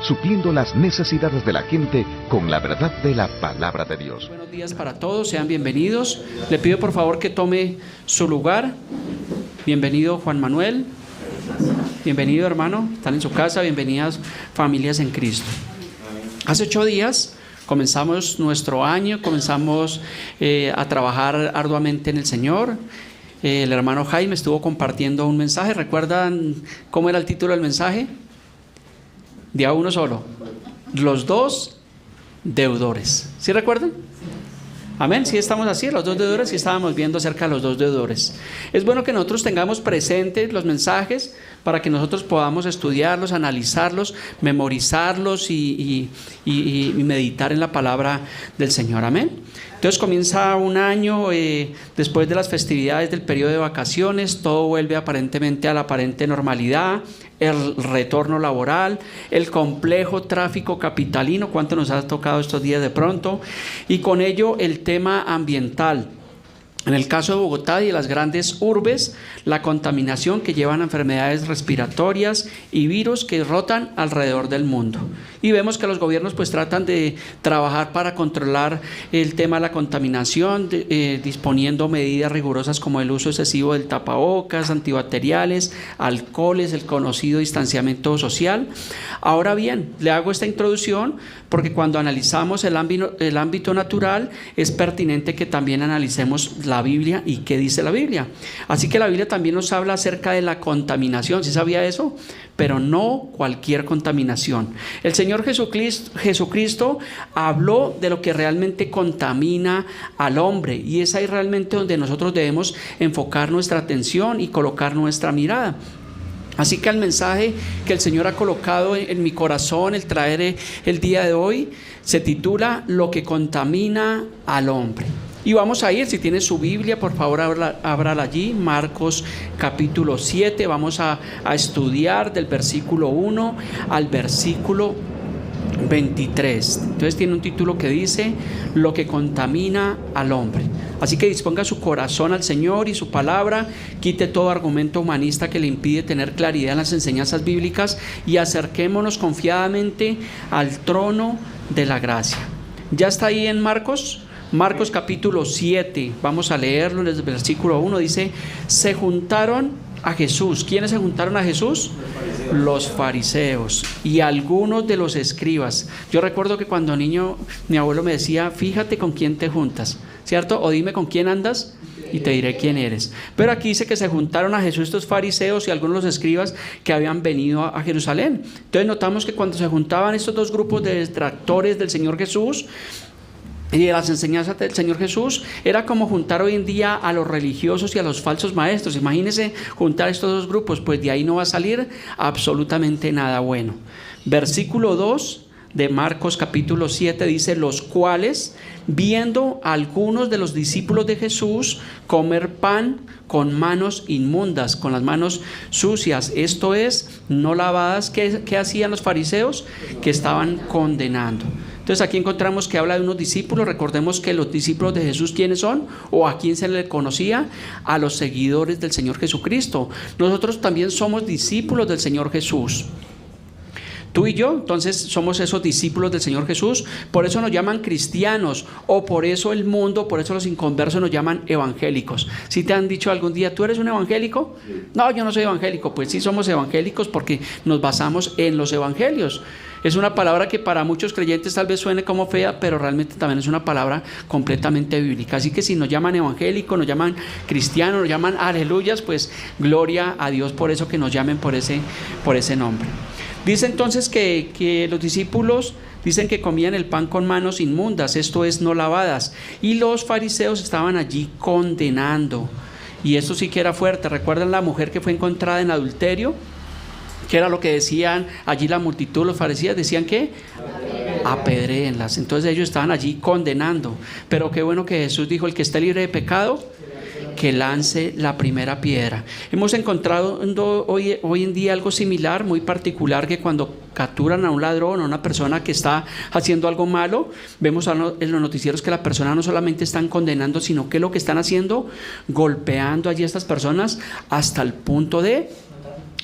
supliendo las necesidades de la gente con la verdad de la palabra de Dios. Buenos días para todos, sean bienvenidos. Le pido por favor que tome su lugar. Bienvenido Juan Manuel. Bienvenido hermano, están en su casa. Bienvenidas familias en Cristo. Hace 8 días comenzamos nuestro año, comenzamos a trabajar arduamente en el Señor. El hermano Jaime estuvo compartiendo un mensaje. ¿Recuerdan cómo era el título del mensaje? Día uno solo. Los dos deudores. ¿Sí recuerdan? Amén, sí estamos así, los dos deudores, sí estábamos viendo acerca de los dos deudores. Es bueno que nosotros tengamos presentes los mensajes para que nosotros podamos estudiarlos, analizarlos, memorizarlos y meditar en la palabra del Señor. Amén. Entonces comienza un año, después de las festividades del periodo de vacaciones, todo vuelve aparentemente a la aparente normalidad, el retorno laboral, el complejo tráfico capitalino, cuánto nos ha tocado estos días de pronto, y con ello el tema ambiental. En el caso de Bogotá y de las grandes urbes, la contaminación que llevan a enfermedades respiratorias y virus que rotan alrededor del mundo. Y vemos que los gobiernos pues tratan de trabajar para controlar el tema de la contaminación, disponiendo medidas rigurosas como el uso excesivo del tapabocas, antibacteriales, alcoholes, el conocido distanciamiento social. Ahora bien, le hago esta introducción porque cuando analizamos el ámbito natural es pertinente que también analicemos la Biblia y qué dice la Biblia. Así que la Biblia también nos habla acerca de la contaminación. ¿Sí sabía eso? Pero no cualquier contaminación. El Señor Jesucristo habló de lo que realmente contamina al hombre, y es ahí realmente donde nosotros debemos enfocar nuestra atención y colocar nuestra mirada. Así que el mensaje que el Señor ha colocado en mi corazón, el traer el día de hoy, se titula Lo que contamina al hombre. Y vamos a ir, si tiene su Biblia, por favor ábrala allí, Marcos capítulo 7, vamos a estudiar del versículo 1 al versículo 23. Entonces tiene un título que dice Lo que contamina al hombre. Así que disponga su corazón al Señor y su palabra, quite todo argumento humanista que le impide tener claridad en las enseñanzas bíblicas y acerquémonos confiadamente al trono de la gracia. ¿Ya está ahí en Marcos? Marcos capítulo 7, vamos a leerlo desde el versículo 1, dice, se juntaron a Jesús. ¿Quiénes se juntaron a Jesús? Los fariseos y algunos de los escribas. Yo recuerdo que cuando niño mi abuelo me decía, fíjate con quién te juntas, ¿cierto? O dime con quién andas y te diré quién eres. Pero aquí dice que se juntaron a Jesús estos fariseos y algunos de los escribas que habían venido a Jerusalén. Entonces notamos que cuando se juntaban estos dos grupos de detractores del Señor Jesús y de las enseñanzas del Señor Jesús, era como juntar hoy en día a los religiosos y a los falsos maestros. Imagínense juntar estos dos grupos, pues de ahí no va a salir absolutamente nada bueno. Versículo 2 de Marcos capítulo 7 dice, los cuales, viendo a algunos de los discípulos de Jesús comer pan con manos inmundas, con las manos sucias, esto es, no lavadas, ¿qué hacían los fariseos? Que estaban condenando. Entonces aquí encontramos que habla de unos discípulos. Recordemos que los discípulos de Jesús, ¿quiénes son? ¿O a quién se le conocía? A los seguidores del Señor Jesucristo. Nosotros también somos discípulos del Señor Jesús. Tú y yo, entonces, somos esos discípulos del Señor Jesús. Por eso nos llaman cristianos, o por eso el mundo, por eso los inconversos nos llaman evangélicos. ¿Sí te han dicho algún día, tú eres un evangélico? No, yo no soy evangélico. Pues sí somos evangélicos porque nos basamos en los evangelios. Es una palabra que para muchos creyentes tal vez suene como fea, pero realmente también es una palabra completamente bíblica. Así que si nos llaman evangélicos, nos llaman cristianos, nos llaman aleluyas, pues gloria a Dios por eso, que nos llamen por ese nombre. Dice entonces que los discípulos dicen que comían el pan con manos inmundas, esto es, no lavadas, y los fariseos estaban allí condenando. Y esto sí que era fuerte. ¿Recuerdan la mujer que fue encontrada en adulterio? ¿Qué era lo que decían allí la multitud? Los fariseos decían que apedréenlas. Entonces ellos estaban allí condenando. Pero qué bueno que Jesús dijo, el que esté libre de pecado, que lance la primera piedra. Hemos encontrado hoy en día algo similar, muy particular, que cuando capturan a un ladrón o a una persona que está haciendo algo malo, vemos en los noticieros que la persona no solamente están condenando, sino que lo que están haciendo, golpeando allí a estas personas hasta el punto de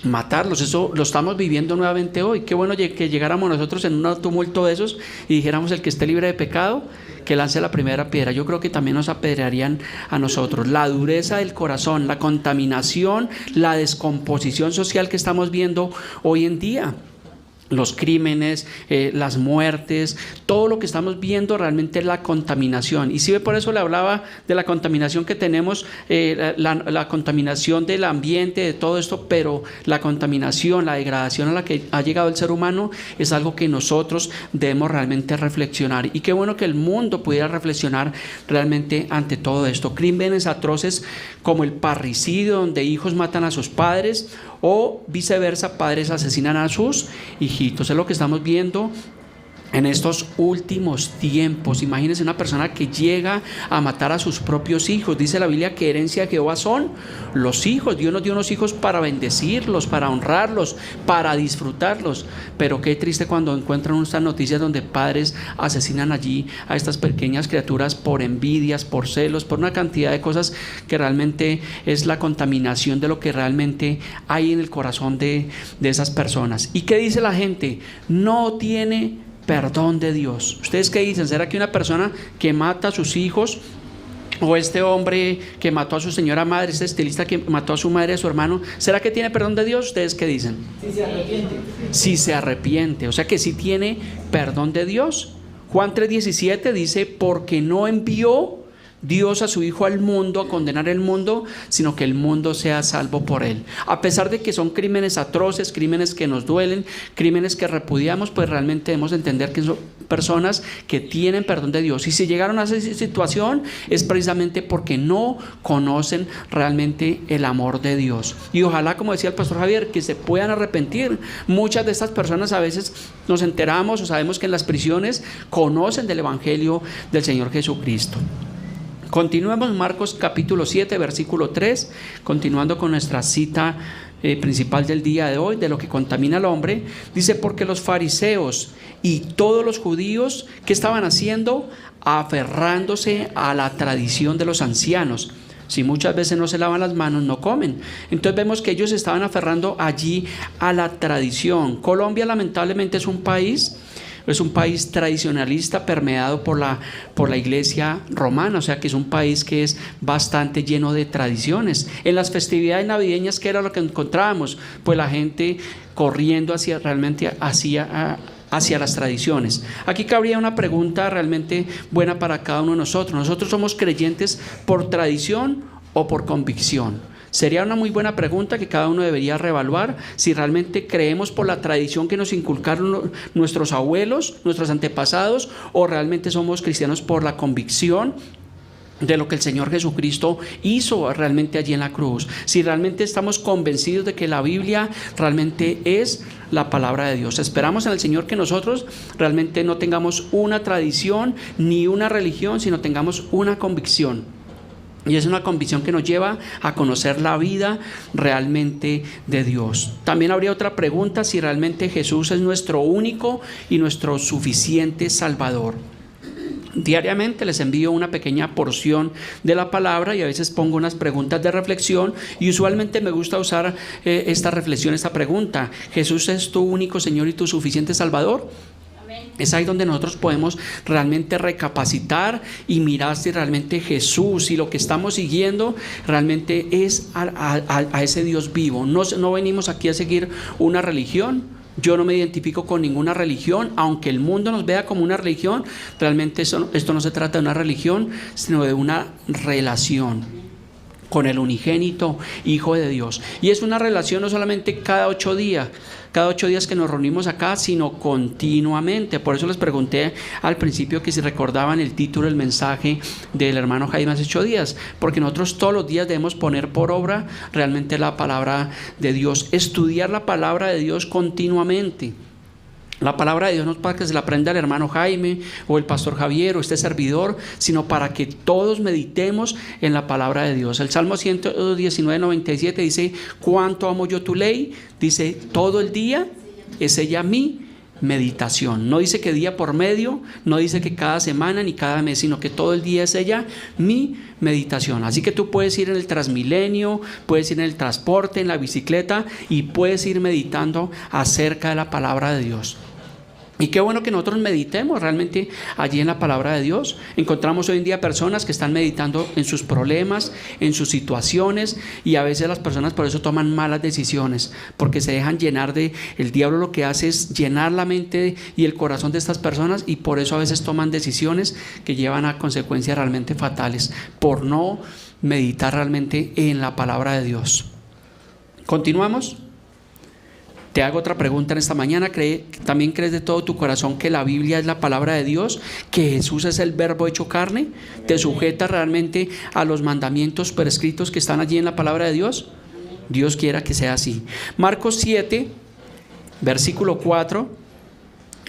matarlos. Eso lo estamos viviendo nuevamente hoy. Qué bueno que llegáramos nosotros en un tumulto de esos y dijéramos: el que esté libre de pecado, que lance la primera piedra. Yo creo que también nos apedrearían a nosotros. La dureza del corazón, la contaminación, la descomposición social que estamos viendo hoy en día, los crímenes, las muertes, todo lo que estamos viendo realmente es la contaminación. Y sí, por eso le hablaba de la contaminación que tenemos, la contaminación del ambiente, de todo esto, pero la contaminación, la degradación a la que ha llegado el ser humano es algo que nosotros debemos realmente reflexionar. Y qué bueno que el mundo pudiera reflexionar realmente ante todo esto. Crímenes atroces como el parricidio, donde hijos matan a sus padres, o viceversa, padres asesinan a sus hijitos. Es lo que estamos viendo en estos últimos tiempos. Imagínense una persona que llega a matar a sus propios hijos. Dice la Biblia que herencia de Jehová son los hijos. Dios nos dio unos hijos para bendecirlos, para honrarlos, para disfrutarlos. Pero qué triste cuando encuentran estas noticias donde padres asesinan allí a estas pequeñas criaturas por envidias, por celos, por una cantidad de cosas que realmente es la contaminación de lo que realmente hay en el corazón de esas personas. ¿Y qué dice la gente? No tiene perdón de Dios. ¿Ustedes qué dicen? ¿Será que una persona que mata a sus hijos, o este hombre que mató a su señora madre, este estilista que mató a su madre y a su hermano, será que tiene perdón de Dios? ¿Ustedes qué dicen? Si se arrepiente. Si se arrepiente, o sea que sí tiene perdón de Dios. Juan 3:17 dice: porque no envió Dios a su Hijo al mundo a condenar el mundo, sino que el mundo sea salvo por él. A pesar de que son crímenes atroces, crímenes que nos duelen, crímenes que repudiamos, pues realmente debemos entender que son personas que tienen perdón de Dios. Y si llegaron a esa situación es precisamente porque no conocen realmente el amor de Dios. Y ojalá, como decía el pastor Javier, que se puedan arrepentir. Muchas de estas personas a veces nos enteramos o sabemos que en las prisiones conocen del Evangelio del Señor Jesucristo. Continuemos Marcos capítulo 7, versículo 3, continuando con nuestra cita principal del día de hoy, de lo que contamina al hombre. Dice: porque los fariseos y todos los judíos, ¿qué estaban haciendo? Aferrándose a la tradición de los ancianos. Si muchas veces no se lavan las manos, no comen. Entonces vemos que ellos estaban aferrando allí a la tradición. Colombia lamentablemente es un país tradicionalista, permeado por la iglesia romana, o sea que es un país que es bastante lleno de tradiciones. En las festividades navideñas, ¿qué era lo que encontrábamos? Pues la gente corriendo hacia las tradiciones. Aquí cabría una pregunta realmente buena para cada uno de nosotros. ¿Nosotros somos creyentes por tradición o por convicción? Sería una muy buena pregunta que cada uno debería reevaluar, si realmente creemos por la tradición que nos inculcaron nuestros abuelos, nuestros antepasados, o realmente somos cristianos por la convicción de lo que el Señor Jesucristo hizo realmente allí en la cruz. Si realmente estamos convencidos de que la Biblia realmente es la palabra de Dios. Esperamos en el Señor que nosotros realmente no tengamos una tradición ni una religión, sino tengamos una convicción. Y es una convicción que nos lleva a conocer la vida realmente de Dios. También habría otra pregunta: si realmente Jesús es nuestro único y nuestro suficiente Salvador. Diariamente les envío una pequeña porción de la palabra y a veces pongo unas preguntas de reflexión, y usualmente me gusta usar esta reflexión, esta pregunta: ¿Jesús es tu único Señor y tu suficiente Salvador? Es ahí donde nosotros podemos realmente recapacitar y mirar si realmente Jesús y lo que estamos siguiendo realmente es a ese Dios vivo. No venimos aquí a seguir una religión. Yo no me identifico con ninguna religión, aunque el mundo nos vea como una religión. Realmente esto no se trata de una religión, sino de una relación con el unigénito Hijo de Dios. Y es una relación no solamente cada 8 días que nos reunimos acá, sino continuamente. Por eso les pregunté al principio que si recordaban el título del mensaje del hermano Jaime hace 8 días, porque nosotros todos los días debemos poner por obra realmente la palabra de Dios, estudiar la palabra de Dios continuamente. La palabra de Dios no es para que se la aprenda el hermano Jaime o el pastor Javier o este servidor, sino para que todos meditemos en la palabra de Dios. El Salmo 119:97 dice: cuánto amo yo tu ley. Dice: todo el día es ella mi meditación. No dice que día por medio, no dice que cada semana ni cada mes, sino que todo el día es ella mi meditación. Así que tú puedes ir en el Transmilenio, puedes ir en el transporte, en la bicicleta y puedes ir meditando acerca de la palabra de Dios. Y qué bueno que nosotros meditemos realmente allí en la palabra de Dios. Encontramos hoy en día personas que están meditando en sus problemas, en sus situaciones, y a veces las personas por eso toman malas decisiones, porque se dejan llenar de... El diablo lo que hace es llenar la mente y el corazón de estas personas, y por eso a veces toman decisiones que llevan a consecuencias realmente fatales, por no meditar realmente en la palabra de Dios. ¿Continuamos? Te hago otra pregunta en esta mañana. ¿También crees de todo tu corazón que la Biblia es la palabra de Dios? ¿Que Jesús es el verbo hecho carne? ¿Te sujetas realmente a los mandamientos prescritos que están allí en la palabra de Dios? Dios quiera que sea así. Marcos 7, versículo 4.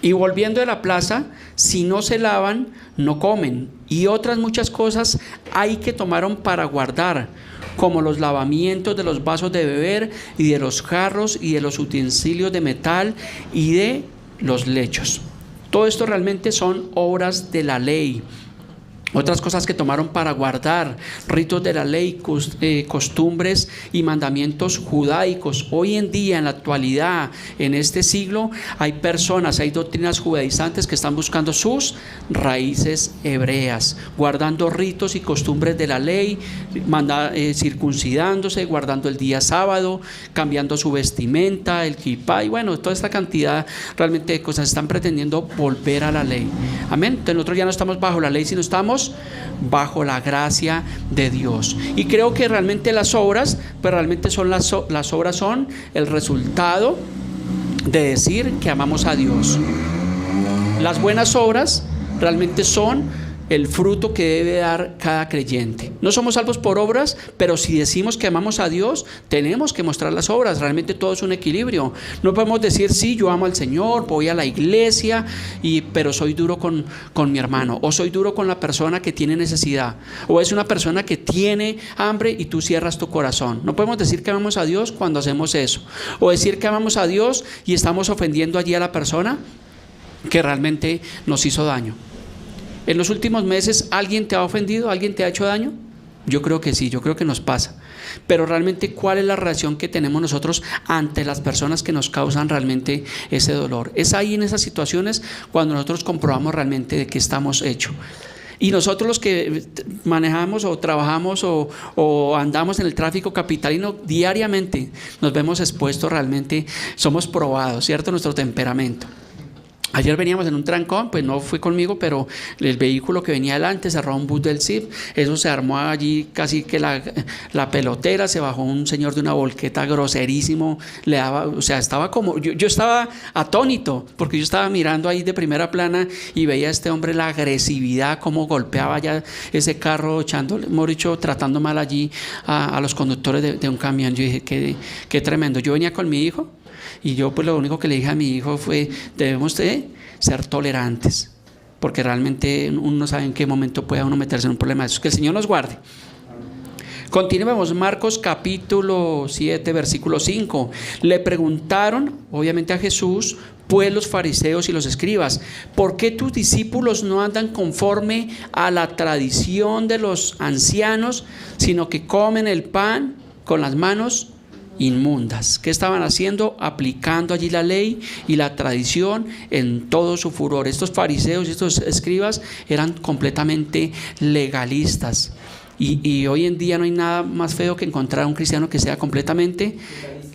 Y volviendo de la plaza, si no se lavan, no comen. Y otras muchas cosas hay que tomaron para guardar, como los lavamientos de los vasos de beber y de los jarros y de los utensilios de metal y de los lechos. Todo esto realmente son obras de la ley. Otras cosas que tomaron para guardar, ritos de la ley, costumbres y mandamientos judaicos. Hoy en día, en la actualidad, en este siglo, hay personas, hay doctrinas judaizantes que están buscando sus raíces hebreas, guardando ritos y costumbres de la ley, circuncidándose, guardando el día sábado, cambiando su vestimenta, el kipá, y bueno, toda esta cantidad realmente de cosas. Están pretendiendo volver a la ley. Amén. Entonces nosotros ya no estamos bajo la ley, sino estamos bajo la gracia de Dios. Y creo que realmente las obras, pues realmente son las obras son el resultado de decir que amamos a Dios. Las buenas obras realmente son el fruto que debe dar cada creyente. No somos salvos por obras, pero si decimos que amamos a Dios, tenemos que mostrar las obras. Realmente todo es un equilibrio. No podemos decir, sí, yo amo al Señor, voy a la iglesia, pero soy duro con mi hermano, o soy duro con la persona que tiene necesidad, o es una persona que tiene hambre y tú cierras tu corazón. No podemos decir que amamos a Dios cuando hacemos eso, o decir que amamos a Dios y estamos ofendiendo allí a la persona que realmente nos hizo daño. ¿En los últimos meses alguien te ha ofendido? ¿Alguien te ha hecho daño? Yo creo que sí, yo creo que nos pasa. Pero realmente, ¿cuál es la reacción que tenemos nosotros ante las personas que nos causan realmente ese dolor? Es ahí en esas situaciones cuando nosotros comprobamos realmente de qué estamos hechos. Y nosotros los que manejamos o trabajamos o andamos en el tráfico capitalino diariamente, nos vemos expuestos realmente, somos probados, ¿cierto? Nuestro temperamento. Ayer veníamos en un trancón, pues no fue conmigo, pero el vehículo que venía adelante cerró un bus del CIP, eso se armó allí casi que la pelotera, se bajó un señor de una volqueta groserísimo, le daba, o sea, estaba como, yo estaba atónito, porque yo estaba mirando ahí de primera plana y veía a este hombre la agresividad, cómo golpeaba ya ese carro, echándole, hemos dicho, tratando mal allí a los conductores de un camión. Yo dije, qué tremendo. Yo venía con mi hijo, y yo pues lo único que le dije a mi hijo fue, debemos de ser tolerantes, porque realmente uno no sabe en qué momento pueda uno meterse en un problema de eso. Que el Señor nos guarde. Continuemos, Marcos capítulo 7, versículo 5. Le preguntaron, obviamente a Jesús, pues los fariseos y los escribas, ¿por qué tus discípulos no andan conforme a la tradición de los ancianos, sino que comen el pan con las manos inmundas? ¿Qué estaban haciendo? Aplicando allí la ley y la tradición en todo su furor. Estos fariseos y estos escribas eran completamente legalistas. Y hoy en día no hay nada más feo que encontrar a un cristiano que sea completamente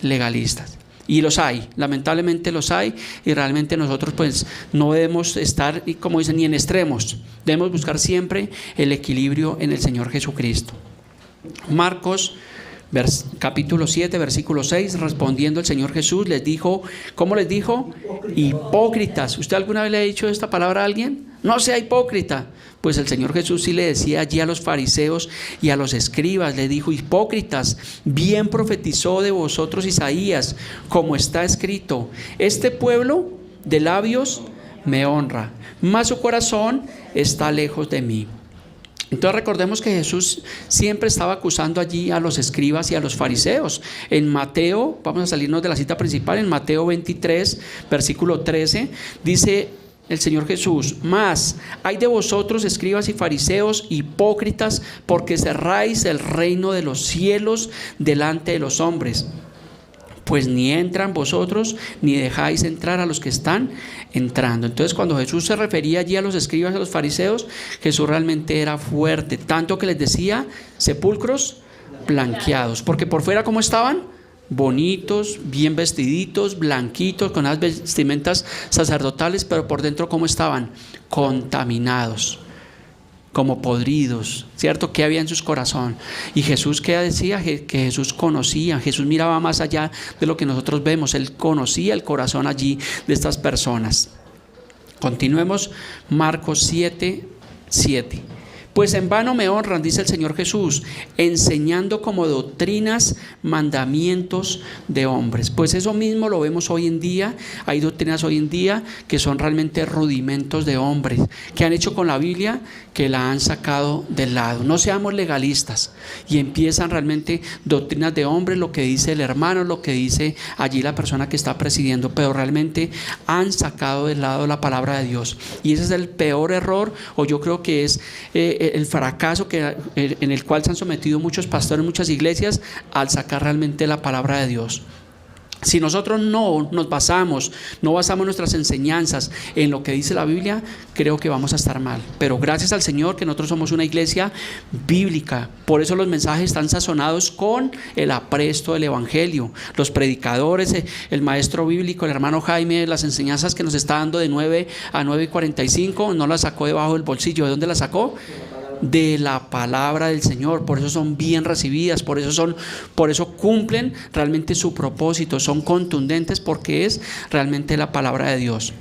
legalista. Y los hay, lamentablemente los hay, y realmente nosotros pues no debemos estar, como dicen, ni en extremos. Debemos buscar siempre el equilibrio en el Señor Jesucristo. Marcos capítulo 7, versículo 6, respondiendo el Señor Jesús les dijo, ¿cómo les dijo? Hipócritas. ¿Usted alguna vez le ha dicho esta palabra a alguien? No sea hipócrita. Pues el Señor Jesús sí le decía allí a los fariseos y a los escribas, le dijo, hipócritas, bien profetizó de vosotros Isaías, como está escrito, este pueblo de labios me honra, mas su corazón está lejos de mí. Entonces recordemos que Jesús siempre estaba acusando allí a los escribas y a los fariseos. En Mateo, vamos a salirnos de la cita principal, en Mateo 23, versículo 13, dice el Señor Jesús: mas hay de vosotros, escribas y fariseos, hipócritas, porque cerráis el reino de los cielos delante de los hombres. Pues ni entran vosotros, ni dejáis entrar a los que están entrando. Entonces, cuando Jesús se refería allí a los escribas y a los fariseos, Jesús realmente era fuerte, tanto que les decía: sepulcros blanqueados, porque por fuera, ¿cómo estaban? Bonitos, bien vestiditos, blanquitos, con las vestimentas sacerdotales, pero por dentro, ¿cómo estaban? Contaminados, como podridos, ¿cierto? ¿Qué había en sus corazones? Y Jesús, ¿qué decía? Que Jesús conocía, Jesús miraba más allá de lo que nosotros vemos, Él conocía el corazón allí de estas personas. Continuemos, Marcos 7, 7. Pues en vano me honran, dice el Señor Jesús, enseñando como doctrinas mandamientos de hombres. Pues eso mismo lo vemos hoy en día. Hay doctrinas hoy en día que son realmente rudimentos de hombres, que han hecho con la Biblia, que la han sacado del lado. No seamos legalistas y empiezan realmente doctrinas de hombres, lo que dice el hermano, lo que dice allí la persona que está presidiendo, pero realmente han sacado del lado la palabra de Dios. Y ese es el peor error, o yo creo que es el fracaso en el cual se han sometido muchos pastores, muchas iglesias, al sacar realmente la palabra de Dios. Si nosotros no basamos nuestras enseñanzas en lo que dice la Biblia, creo que vamos a estar mal. Pero gracias al Señor que nosotros somos una iglesia bíblica. Por eso los mensajes están sazonados con el apresto del Evangelio. Los predicadores, el maestro bíblico, el hermano Jaime, las enseñanzas que nos está dando de 9 a 9:45, no las sacó debajo del bolsillo. ¿De dónde las sacó? De la palabra del Señor. Por eso son bien recibidas, por eso cumplen realmente su propósito, son contundentes, porque es realmente la palabra de Dios.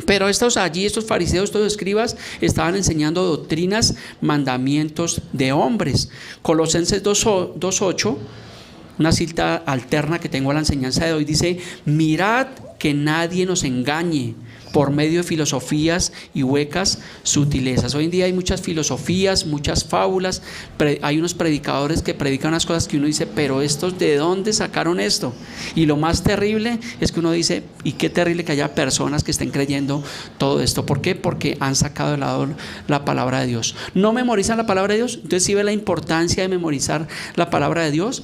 Pero estos fariseos, estos escribas, estaban enseñando doctrinas, mandamientos de hombres. Colosenses 2:8, una cita alterna que tengo a la enseñanza de hoy, dice: mirad que nadie nos engañe por medio de filosofías y huecas sutilezas. Hoy en día hay muchas filosofías, muchas fábulas, hay unos predicadores que predican unas cosas que uno dice: pero estos, ¿de dónde sacaron esto? Y lo más terrible es que uno dice: y qué terrible que haya personas que estén creyendo todo esto. ¿Por qué? Porque han sacado de lado la palabra de Dios. ¿No memorizan la palabra de Dios? Entonces, ¿sí ve la importancia de memorizar la palabra de Dios?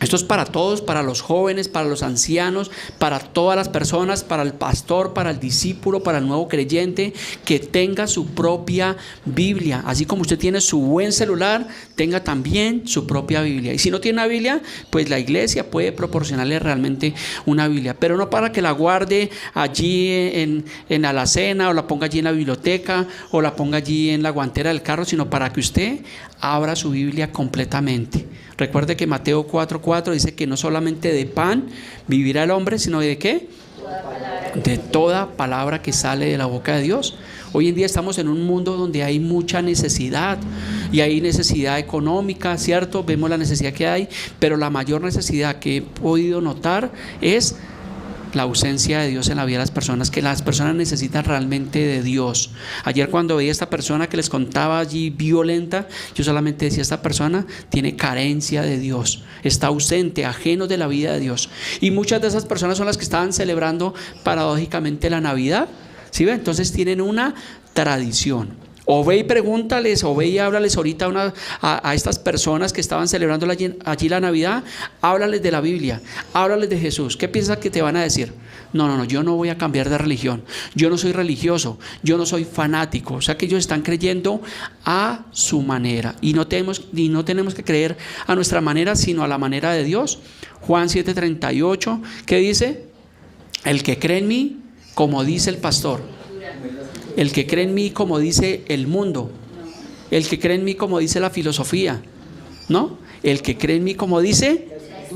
Esto es para todos, para los jóvenes, para los ancianos, para todas las personas, para el pastor, para el discípulo, para el nuevo creyente, que tenga su propia Biblia. Así como usted tiene su buen celular, tenga también su propia Biblia. Y si no tiene una Biblia, pues la iglesia puede proporcionarle realmente una Biblia, pero no para que la guarde allí en la alacena, o la ponga allí en la biblioteca, o la ponga allí en la guantera del carro, sino para que usted abra su Biblia completamente. Recuerde que Mateo 4:4 dice que no solamente de pan vivirá el hombre, sino de ¿qué? De toda palabra que sale de la boca de Dios. Hoy en día estamos en un mundo donde hay mucha necesidad, y hay necesidad económica, ¿cierto? Vemos la necesidad que hay, pero la mayor necesidad que he podido notar es la ausencia de Dios en la vida de las personas, que las personas necesitan realmente de Dios. Ayer, cuando veía a esta persona que les contaba allí violenta, yo solamente decía: esta persona tiene carencia de Dios, está ausente, ajeno de la vida de Dios. Y muchas de esas personas son las que estaban celebrando paradójicamente la Navidad, ¿sí ven? Entonces tienen una tradición. O ve y pregúntales, o ve y háblales ahorita a estas personas que estaban celebrando allí la Navidad, háblales de la Biblia, háblales de Jesús. ¿Qué piensas que te van a decir? No, yo no voy a cambiar de religión, yo no soy religioso, yo no soy fanático. O sea que ellos están creyendo a su manera, y no tenemos que creer a nuestra manera, sino a la manera de Dios. Juan 7:38, ¿qué dice? El que cree en mí, como dice el pastor. El que cree en mí, como dice el mundo. El que cree en mí, como dice la filosofía, ¿no? El que cree en mí, como dice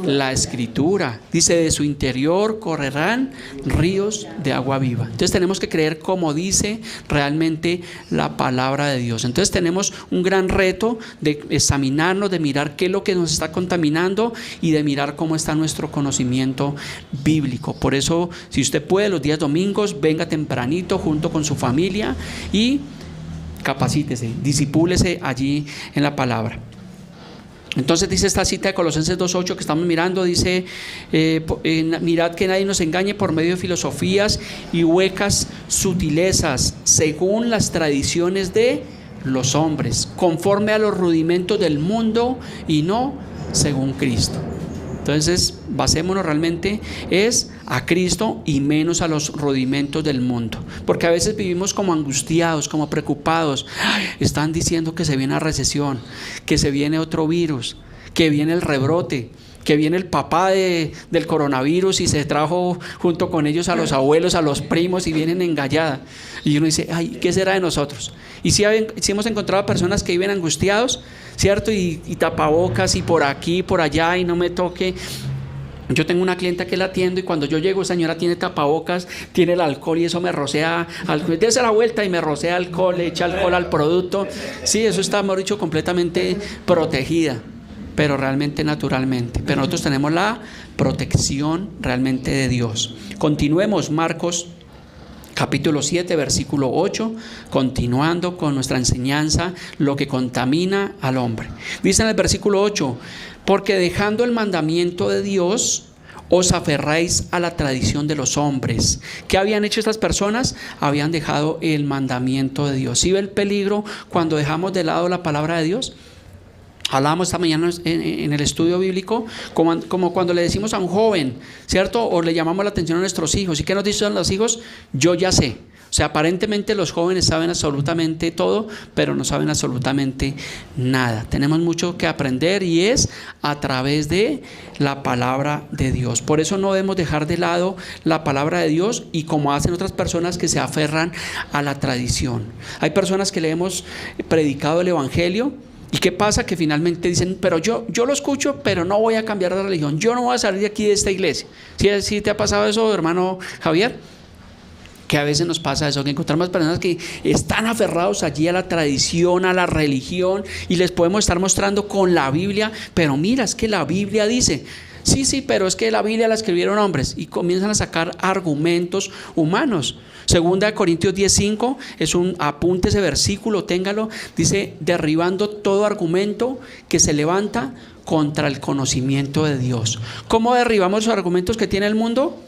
la Escritura. Dice: de su interior correrán ríos de agua viva. Entonces tenemos que creer como dice realmente la palabra de Dios. Entonces tenemos un gran reto de examinarnos, de mirar qué es lo que nos está contaminando, y de mirar cómo está nuestro conocimiento bíblico. Por eso, si usted puede, los días domingos, venga tempranito junto con su familia y capacítese, disipúlese allí en la palabra. Entonces dice esta cita de Colosenses 2:8 que estamos mirando, dice, mirad que nadie nos engañe por medio de filosofías y huecas sutilezas, según las tradiciones de los hombres, conforme a los rudimentos del mundo y no según Cristo. Entonces, basémonos realmente es a Cristo y menos a los rudimentos del mundo. Porque a veces vivimos como angustiados, como preocupados. Están diciendo que se viene la recesión, que se viene otro virus, que viene el rebrote, que viene el papá del coronavirus y se trajo junto con ellos a los abuelos, a los primos y vienen engallada. Y uno dice, ay, ¿qué será de nosotros? Y si hemos encontrado personas que viven angustiados, ¿cierto? Y tapabocas y por aquí, por allá y no me toque. Yo tengo una clienta que la atiendo y cuando yo llego, señora tiene tapabocas, tiene el alcohol y eso me rocea, dése la vuelta y me rocea alcohol, le echa alcohol al producto. Sí, eso está, mejor dicho, completamente protegida, pero realmente naturalmente. Pero nosotros tenemos la protección realmente de Dios. Continuemos, Marcos capítulo 7, versículo 8, continuando con nuestra enseñanza, lo que contamina al hombre. Dice en el versículo 8, porque dejando el mandamiento de Dios, os aferráis a la tradición de los hombres. ¿Qué habían hecho estas personas? Habían dejado el mandamiento de Dios. ¿Sí ve el peligro cuando dejamos de lado la palabra de Dios? Hablábamos esta mañana en el estudio bíblico como cuando le decimos a un joven, ¿cierto? O le llamamos la atención a nuestros hijos. ¿Y qué nos dicen los hijos? Yo ya sé. O sea, aparentemente los jóvenes saben absolutamente todo, pero no saben absolutamente nada. Tenemos mucho que aprender y es a través de la palabra de Dios. Por eso no debemos dejar de lado la palabra de Dios y como hacen otras personas que se aferran a la tradición. Hay personas que le hemos predicado el evangelio. ¿Y qué pasa? Que finalmente dicen, pero yo lo escucho, pero no voy a cambiar de religión. Yo no voy a salir de aquí de esta iglesia. ¿Sí te ha pasado eso, hermano Javier? Que a veces nos pasa eso, que encontramos personas que están aferrados allí a la tradición, a la religión, y les podemos estar mostrando con la Biblia, pero mira, es que la Biblia dice... Sí, pero es que la Biblia la escribieron hombres y comienzan a sacar argumentos humanos. Segunda de Corintios 10:5 es un apunte, ese versículo, téngalo, dice, derribando todo argumento que se levanta contra el conocimiento de Dios. ¿Cómo derribamos los argumentos que tiene el mundo?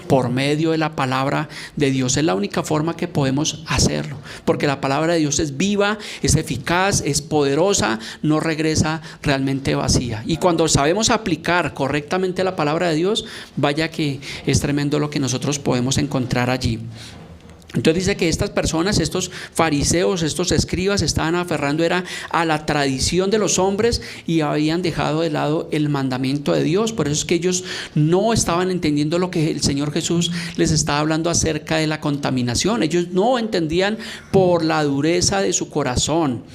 Por medio de la palabra de Dios. Es la única forma que podemos hacerlo, porque la palabra de Dios es viva, es eficaz, es poderosa, no regresa realmente vacía. Y cuando sabemos aplicar correctamente la palabra de Dios, vaya que es tremendo lo que nosotros podemos encontrar allí. Entonces dice que estas personas, estos fariseos, estos escribas, estaban aferrando era a la tradición de los hombres y habían dejado de lado el mandamiento de Dios. Por eso es que ellos no estaban entendiendo lo que el Señor Jesús les estaba hablando acerca de la contaminación. Ellos no entendían por la dureza de su corazón.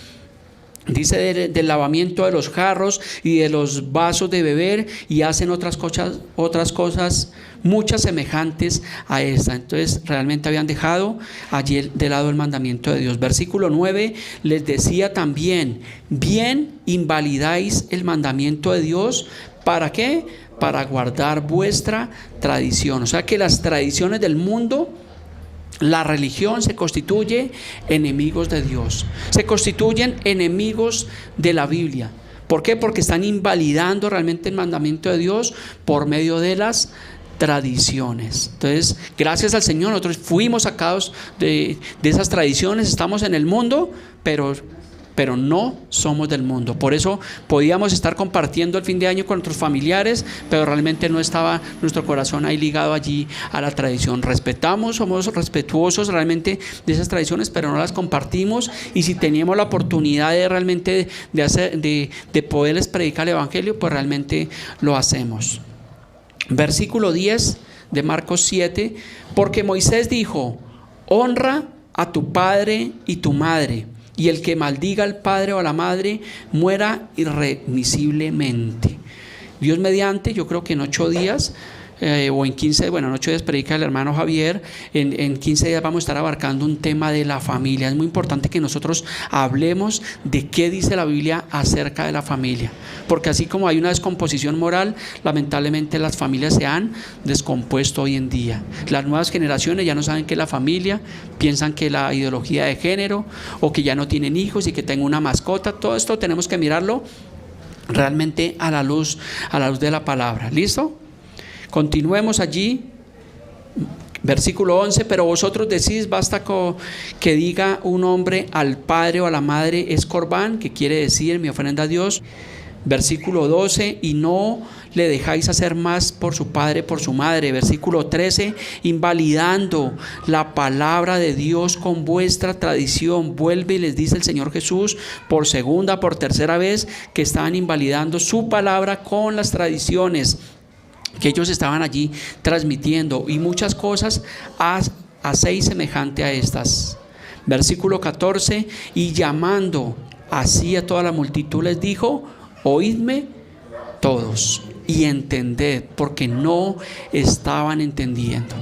Dice del lavamiento de los jarros y de los vasos de beber, y hacen otras cosas muchas semejantes a esta. Entonces realmente habían dejado allí de lado el mandamiento de Dios. Versículo 9 les decía también, bien invalidáis el mandamiento de Dios. ¿Para qué? Para guardar vuestra tradición. O sea que las tradiciones del mundo, la religión, se constituye enemigos de Dios, se constituyen enemigos de la Biblia. ¿Por qué? Porque están invalidando realmente el mandamiento de Dios por medio de las tradiciones. Entonces, gracias al Señor, nosotros fuimos sacados de esas tradiciones, estamos en el mundo, pero no somos del mundo. Por eso podíamos estar compartiendo el fin de año con nuestros familiares, pero realmente no estaba nuestro corazón ahí ligado allí a la tradición. Respetamos, somos respetuosos realmente de esas tradiciones, pero no las compartimos, y si teníamos la oportunidad de realmente de poderles predicar el evangelio, pues realmente lo hacemos. Versículo 10 de Marcos 7, porque Moisés dijo, honra a tu padre y tu madre, y el que maldiga al padre o a la madre muera irremisiblemente. Dios mediante, yo creo que en 8 días o en 15, bueno, en 8 días predica el hermano Javier, en 15 días vamos a estar abarcando un tema de la familia. Es muy importante que nosotros hablemos de qué dice la Biblia acerca de la familia, porque así como hay una descomposición moral, lamentablemente las familias se han descompuesto hoy en día. Las nuevas generaciones ya no saben qué es la familia, piensan que la ideología de género, o que ya no tienen hijos y que tengo una mascota. Todo esto tenemos que mirarlo realmente a la luz de la palabra. ¿Listo? Continuemos allí. Versículo 11, pero vosotros decís, basta que diga un hombre al padre o a la madre es corbán, que quiere decir mi ofrenda a Dios. Versículo 12, y no le dejáis hacer más por su padre, por su madre. Versículo 13, invalidando la palabra de Dios con vuestra tradición. Vuelve y les dice el Señor Jesús por segunda, por tercera vez, que estaban invalidando su palabra con las tradiciones que ellos estaban allí transmitiendo, y muchas cosas hacéis semejante a estas. Versículo 14, y llamando así a toda la multitud les dijo, oídme todos y entended, porque no estaban entendiendo.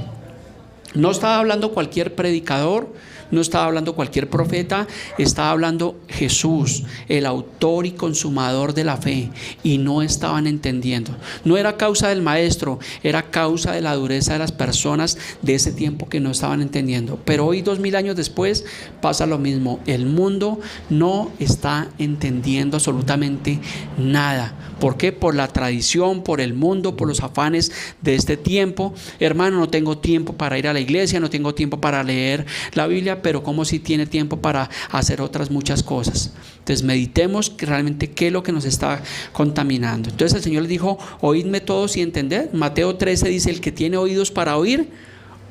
No estaba hablando cualquier predicador, no estaba hablando cualquier profeta, estaba hablando Jesús, el autor y consumador de la fe, y no estaban entendiendo. No era causa del maestro, era causa de la dureza de las personas de ese tiempo que no estaban entendiendo. Pero hoy, 2000 años después, pasa lo mismo. El mundo no está entendiendo absolutamente nada. ¿Por qué? Por la tradición, por el mundo, por los afanes de este tiempo. Hermano, no tengo tiempo para ir a la iglesia, no tengo tiempo para leer la Biblia, pero como si tiene tiempo para hacer otras muchas cosas. Entonces meditemos que realmente qué es lo que nos está contaminando. Entonces el Señor les dijo, oídme todos y entended. Mateo 13 dice, el que tiene oídos para oír,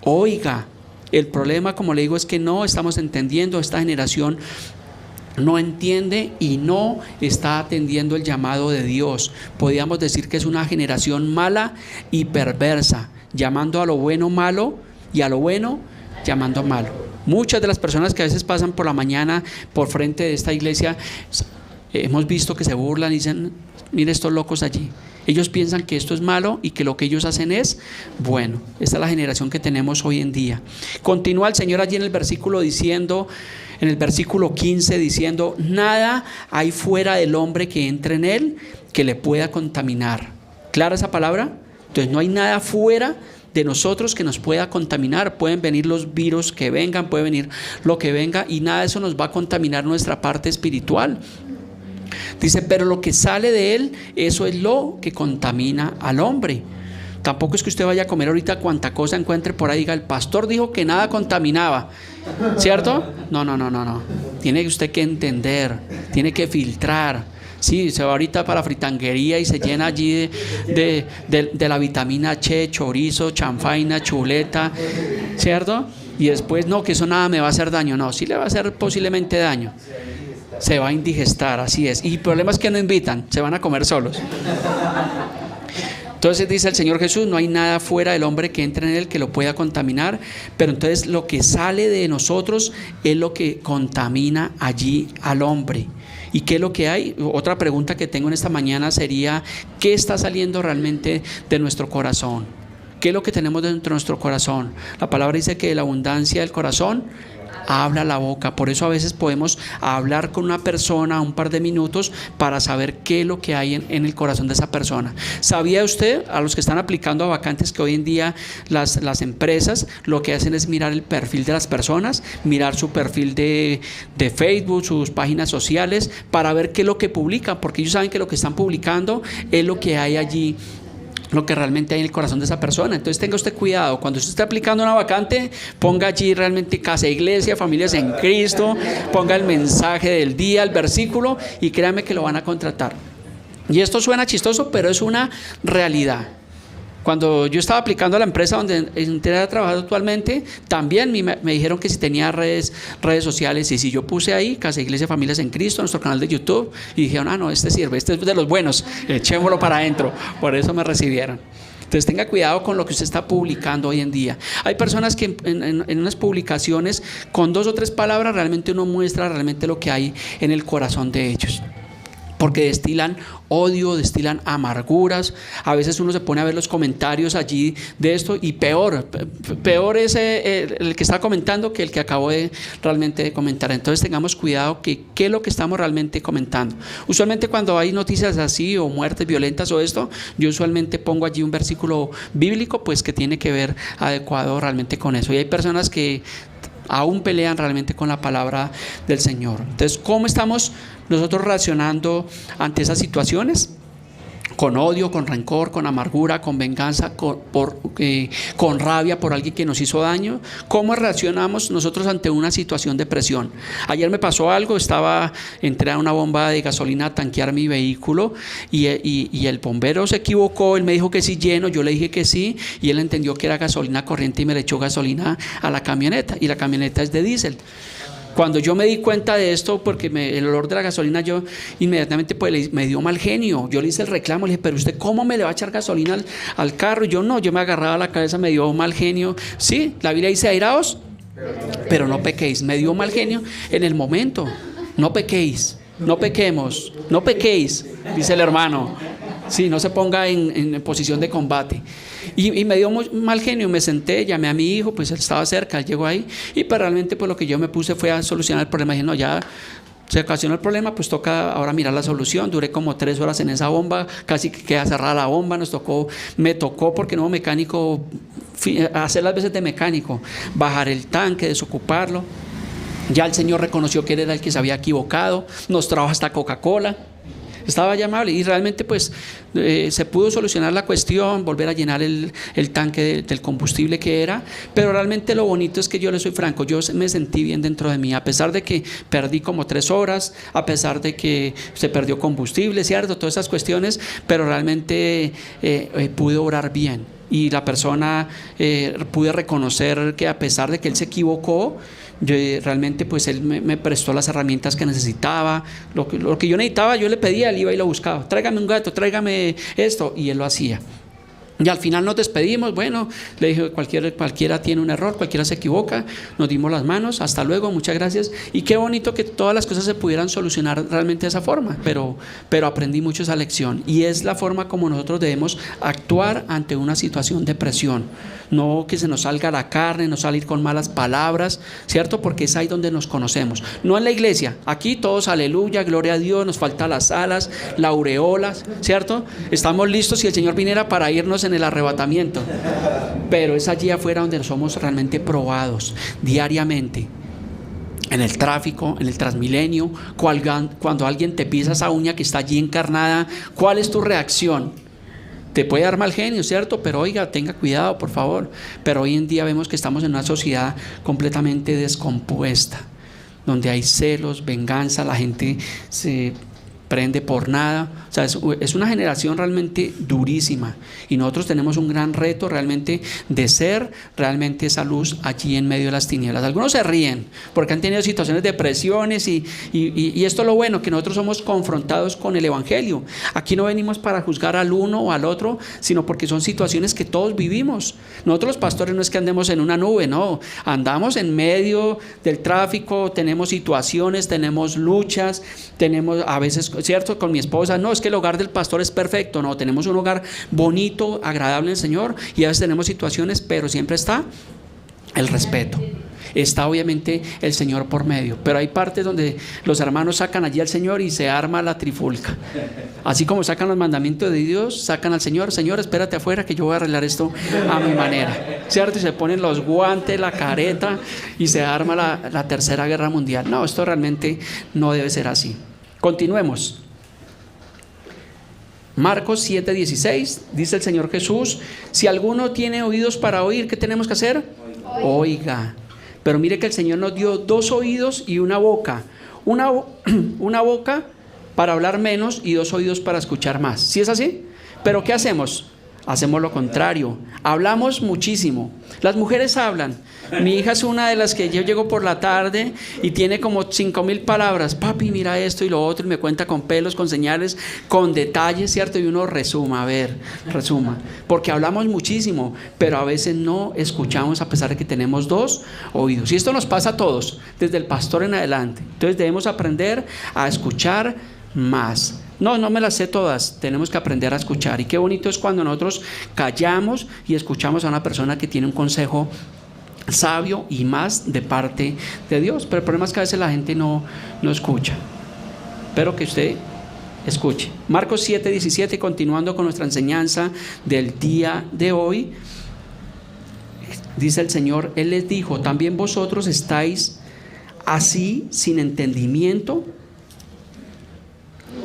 oiga. El problema, como le digo, es que no estamos entendiendo. Esta generación no entiende y no está atendiendo el llamado de Dios. Podríamos decir que es una generación mala y perversa, llamando a lo bueno malo y a lo bueno llamando malo. Muchas de las personas que a veces pasan por la mañana por frente de esta iglesia, hemos visto que se burlan y dicen, mire estos locos allí. Ellos piensan que esto es malo y que lo que ellos hacen es bueno. Esta es la generación que tenemos hoy en día. Continúa el Señor allí en el versículo diciendo, en el versículo 15 diciendo, nada hay fuera del hombre que entre en él que le pueda contaminar. ¿Clara esa palabra? Entonces no hay nada fuera de nosotros que nos pueda contaminar. Pueden venir los virus que vengan, puede venir lo que venga, y nada de eso nos va a contaminar nuestra parte espiritual. Dice, pero lo que sale de él, eso es lo que contamina al hombre. Tampoco es que usted vaya a comer ahorita cuanta cosa encuentre por ahí, diga, el pastor dijo que nada contaminaba, ¿cierto? No. Tiene usted que entender, tiene que filtrar. Sí, se va ahorita para fritanguería y se llena allí de la vitamina H, chorizo, chanfaina, chuleta, ¿cierto? Y después, no, que eso nada me va a hacer daño. No, sí le va a hacer posiblemente daño. Se va a indigestar, así es. Y el problema es que no invitan, se van a comer solos. Entonces dice el Señor Jesús, no hay nada fuera del hombre que entre en él que lo pueda contaminar, pero entonces lo que sale de nosotros es lo que contamina allí al hombre. ¿Y qué es lo que hay? Otra pregunta que tengo en esta mañana sería, ¿qué está saliendo realmente de nuestro corazón? ¿Qué es lo que tenemos dentro de nuestro corazón? La palabra dice que de la abundancia del corazón habla la boca. Por eso a veces podemos hablar con una persona un par de minutos para saber qué es lo que hay en el corazón de esa persona. ¿Sabía usted, a los que están aplicando a vacantes, que hoy en día las empresas lo que hacen es mirar el perfil de las personas, mirar su perfil de Facebook, sus páginas sociales, para ver qué es lo que publican? Porque ellos saben que lo que están publicando es lo que hay allí, lo que realmente hay en el corazón de esa persona. Entonces tenga usted cuidado, cuando usted esté aplicando una vacante, ponga allí realmente Casa Iglesia, Familias en Cristo, ponga el mensaje del día, el versículo, y créame que lo van a contratar. Y esto suena chistoso, pero es una realidad. Cuando yo estaba aplicando a la empresa donde he trabajado actualmente, también me dijeron que si tenía redes sociales, y si yo puse ahí Casa Iglesia Familias en Cristo, nuestro canal de YouTube, y dijeron, no, este sirve, este es de los buenos, echémoslo para adentro. Por eso me recibieron. Entonces tenga cuidado con lo que usted está publicando hoy en día. Hay personas que en unas publicaciones con 2 o 3 palabras realmente uno muestra realmente lo que hay en el corazón de ellos, porque destilan odio, destilan amarguras. A veces uno se pone a ver los comentarios allí de esto y peor es el que está comentando que el que acabó de realmente comentar. Entonces tengamos cuidado que qué es lo que estamos realmente comentando. Usualmente cuando hay noticias así o muertes violentas o esto, yo usualmente pongo allí un versículo bíblico pues que tiene que ver adecuado realmente con eso. Y hay personas que aún pelean realmente con la palabra del Señor. Entonces, ¿cómo estamos nosotros reaccionando ante esas situaciones? Con odio, con rencor, con amargura, con venganza, con rabia por alguien que nos hizo daño. ¿Cómo reaccionamos nosotros ante una situación de presión? Ayer me pasó algo, entré a una bomba de gasolina a tanquear mi vehículo y el bombero se equivocó, él me dijo que sí lleno, yo le dije que sí y él entendió que era gasolina corriente y me le echó gasolina a la camioneta y la camioneta es de diésel. Cuando yo me di cuenta de esto, porque el olor de la gasolina, yo inmediatamente pues, me dio mal genio. Yo le hice el reclamo, le dije, pero usted ¿cómo me le va a echar gasolina al carro? Y yo me agarraba la cabeza, me dio mal genio. Sí, la Biblia dice airaos, pero no pequéis. Me dio mal genio en el momento. No pequéis, no pequemos, no pequéis, dice el hermano. Sí, no se ponga en posición de combate. Y me dio mal genio, me senté, llamé a mi hijo, pues él estaba cerca, él llegó ahí y pues realmente pues lo que yo me puse fue a solucionar el problema. Dije, no, ya se ocasionó el problema, pues toca ahora mirar la solución. Duré como 3 horas en esa bomba, casi que queda cerrada la bomba, me tocó porque no mecánico, hacer las veces de mecánico, bajar el tanque, desocuparlo. Ya el Señor reconoció que él era el que se había equivocado, nos trajo hasta Coca-Cola. Estaba ya amable y realmente pues se pudo solucionar la cuestión, volver a llenar el tanque del combustible que era, pero realmente lo bonito es que yo le soy franco, yo me sentí bien dentro de mí, a pesar de que perdí como 3 horas, a pesar de que se perdió combustible, ¿cierto? Todas esas cuestiones, pero realmente pude orar bien. Y la persona pude reconocer que a pesar de que él se equivocó, realmente pues él me prestó las herramientas que necesitaba, lo que yo necesitaba yo le pedía, él iba y lo buscaba, tráigame un gato, tráigame esto, y él lo hacía. Y al final nos despedimos, bueno, le dije, cualquiera tiene un error, cualquiera se equivoca, nos dimos las manos, hasta luego, muchas gracias, y qué bonito que todas las cosas se pudieran solucionar realmente de esa forma, pero aprendí mucho esa lección, y es la forma como nosotros debemos actuar ante una situación de presión, no que se nos salga la carne, no salir con malas palabras, ¿cierto? Porque es ahí donde nos conocemos, no en la iglesia, aquí todos aleluya, gloria a Dios, nos faltan las alas, la aureola, ¿cierto? Estamos listos si el Señor viniera para irnos en el arrebatamiento, pero es allí afuera donde somos realmente probados diariamente, en el tráfico, en el Transmilenio, cuando alguien te pisa esa uña que está allí encarnada, ¿cuál es tu reacción? Te puede dar mal genio, ¿cierto? Pero oiga, tenga cuidado, por favor. Pero hoy en día vemos que estamos en una sociedad completamente descompuesta, donde hay celos, venganza, la gente se prende por nada. O sea, es una generación realmente durísima y nosotros tenemos un gran reto realmente de ser realmente esa luz allí en medio de las tinieblas. Algunos se ríen porque han tenido situaciones de presiones y esto es lo bueno, que nosotros somos confrontados con el Evangelio. Aquí no venimos para juzgar al uno o al otro, sino porque son situaciones que todos vivimos. Nosotros los pastores no es que andemos en una nube, no, andamos en medio del tráfico, tenemos situaciones, tenemos luchas, tenemos a veces, ¿cierto? Con mi esposa, no, es que el hogar del pastor es perfecto, no, tenemos un hogar bonito, agradable en el Señor, y a veces tenemos situaciones, pero siempre está el respeto, está obviamente el Señor por medio, pero hay partes donde los hermanos sacan allí al Señor y se arma la trifulca, así como sacan los mandamientos de Dios, sacan al Señor, Señor, espérate afuera que yo voy a arreglar esto a mi manera, ¿cierto? Y se ponen los guantes, la careta y se arma la tercera guerra mundial. No, esto realmente no debe ser así. Continuemos. Marcos 7:16, dice el Señor Jesús, si alguno tiene oídos para oír, ¿qué tenemos que hacer? Oiga. Pero mire que el Señor nos dio 2 oídos y una boca. Una boca para hablar menos y 2 oídos para escuchar más. ¿Sí es así? Pero ¿qué hacemos? Hacemos lo contrario, hablamos muchísimo. Las mujeres hablan. Mi hija es una de las que yo llego por la tarde y tiene como 5,000 palabras. Papi, mira esto y lo otro, y me cuenta con pelos, con señales, con detalles, ¿cierto? Y uno resuma, porque hablamos muchísimo, pero a veces no escuchamos a pesar de que tenemos 2 oídos. Y esto nos pasa a todos, desde el pastor en adelante. Entonces debemos aprender a escuchar más. No me las sé todas, tenemos que aprender a escuchar. Y qué bonito es cuando nosotros callamos y escuchamos a una persona que tiene un consejo sabio y más de parte de Dios. Pero el problema es que a veces la gente no escucha. Espero que usted escuche. Marcos 7:17, continuando con nuestra enseñanza del día de hoy, dice el Señor, Él les dijo: ¿también vosotros estáis así sin entendimiento?